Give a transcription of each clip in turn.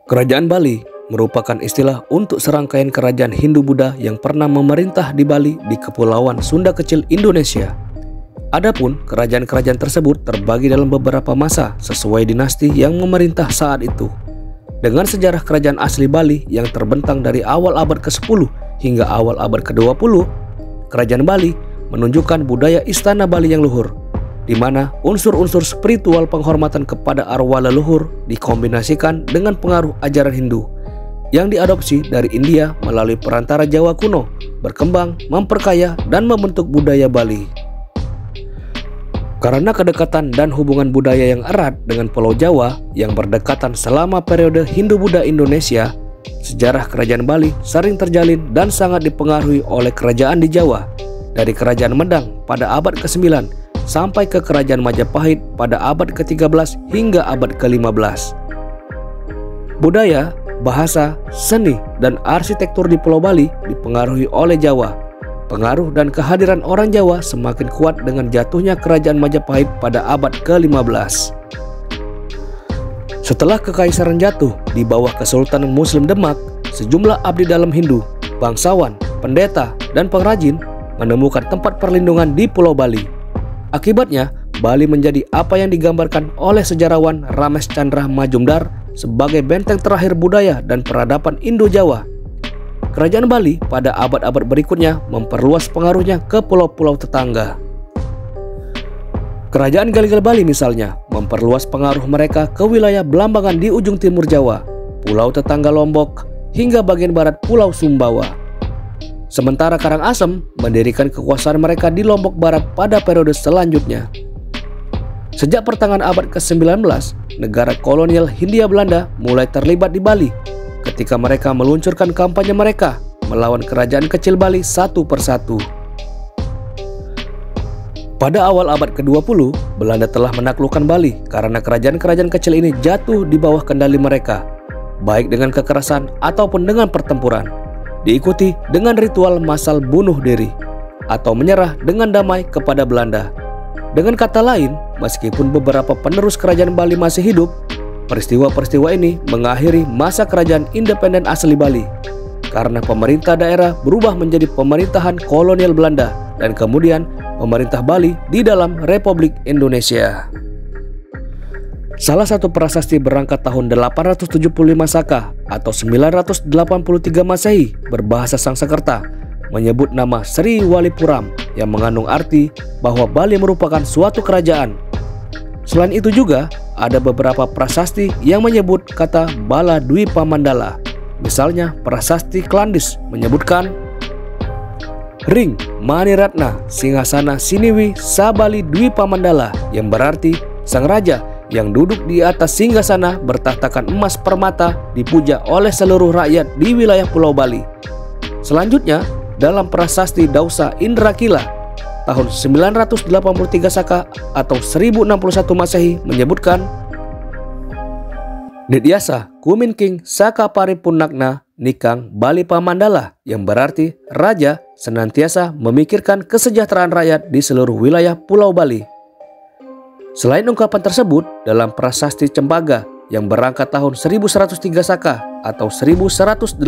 Kerajaan Bali merupakan istilah untuk serangkaian kerajaan Hindu-Buddha yang pernah memerintah di Bali di Kepulauan Sunda Kecil, Indonesia. Adapun kerajaan-kerajaan tersebut terbagi dalam beberapa masa sesuai dinasti yang memerintah saat itu. Dengan sejarah kerajaan asli Bali yang terbentang dari awal abad ke-10 hingga awal abad ke-20, kerajaan Bali menunjukkan budaya istana Bali yang luhur, di mana unsur-unsur spiritual penghormatan kepada arwah leluhur dikombinasikan dengan pengaruh ajaran Hindu yang diadopsi dari India melalui perantara Jawa kuno, berkembang, memperkaya, dan membentuk budaya Bali. Karena kedekatan dan hubungan budaya yang erat dengan Pulau Jawa yang berdekatan selama periode Hindu-Buddha Indonesia, sejarah kerajaan Bali sering terjalin dan sangat dipengaruhi oleh kerajaan di Jawa, dari kerajaan Medang pada abad ke-9 sampai ke kerajaan Majapahit pada abad ke-13 hingga abad ke-15. Budaya, bahasa, seni, dan arsitektur di Pulau Bali dipengaruhi oleh Jawa. Pengaruh dan kehadiran orang Jawa semakin kuat dengan jatuhnya kerajaan Majapahit pada abad ke-15. Setelah kekaisaran jatuh di bawah Kesultanan Muslim Demak, sejumlah abdi dalam Hindu, bangsawan, pendeta, dan pengrajin menemukan tempat perlindungan di Pulau Bali. Akibatnya, Bali menjadi apa yang digambarkan oleh sejarawan Rames Chandra Majumdar sebagai benteng terakhir budaya dan peradaban Indo-Jawa. Kerajaan Bali pada abad-abad berikutnya memperluas pengaruhnya ke pulau-pulau tetangga. Kerajaan Galigal Bali misalnya memperluas pengaruh mereka ke wilayah Belambangan di ujung timur Jawa, pulau tetangga Lombok, hingga bagian barat Pulau Sumbawa. Sementara Karangasem mendirikan kekuasaan mereka di Lombok Barat pada periode selanjutnya. Sejak pertengahan abad ke-19, negara kolonial Hindia Belanda mulai terlibat di Bali ketika mereka meluncurkan kampanye mereka melawan kerajaan kecil Bali satu persatu. Pada awal abad ke-20, Belanda telah menaklukkan Bali karena kerajaan-kerajaan kecil ini jatuh di bawah kendali mereka, baik dengan kekerasan ataupun dengan pertempuran, diikuti dengan ritual massal bunuh diri atau menyerah dengan damai kepada Belanda. Dengan kata lain, meskipun beberapa penerus kerajaan Bali masih hidup, peristiwa-peristiwa ini mengakhiri masa kerajaan independen asli Bali karena pemerintah daerah berubah menjadi pemerintahan kolonial Belanda dan kemudian pemerintah Bali di dalam Republik Indonesia. Salah satu prasasti berangkat tahun 875 Saka atau 983 Masehi berbahasa Sangsekerta menyebut nama Sri Walipuram yang mengandung arti bahwa Bali merupakan suatu kerajaan. Selain itu juga ada beberapa prasasti yang menyebut kata Bala Dwi Pamandala. Misalnya prasasti Klandis menyebutkan Ring Mani Ratna Singgasana Siniwi Sabali Dwi Pamandala, yang berarti sang raja yang duduk di atas singgasana bertahtakan emas permata dipuja oleh seluruh rakyat di wilayah Pulau Bali. Selanjutnya dalam prasasti Dausa Indrakila tahun 983 Saka atau 1061 Masehi menyebutkan Nidyasa Kumin King Saka Paripunakna Nikang Bali Pamandala, yang berarti raja senantiasa memikirkan kesejahteraan rakyat di seluruh wilayah Pulau Bali. Selain ungkapan tersebut, dalam prasasti Cembaga yang berangkat tahun 1103 Saka atau 1181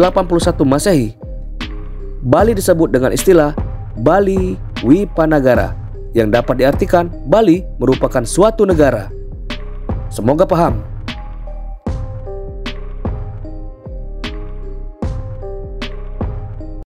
Masehi, Bali disebut dengan istilah Bali Wipanagara, yang dapat diartikan Bali merupakan suatu negara. Semoga paham.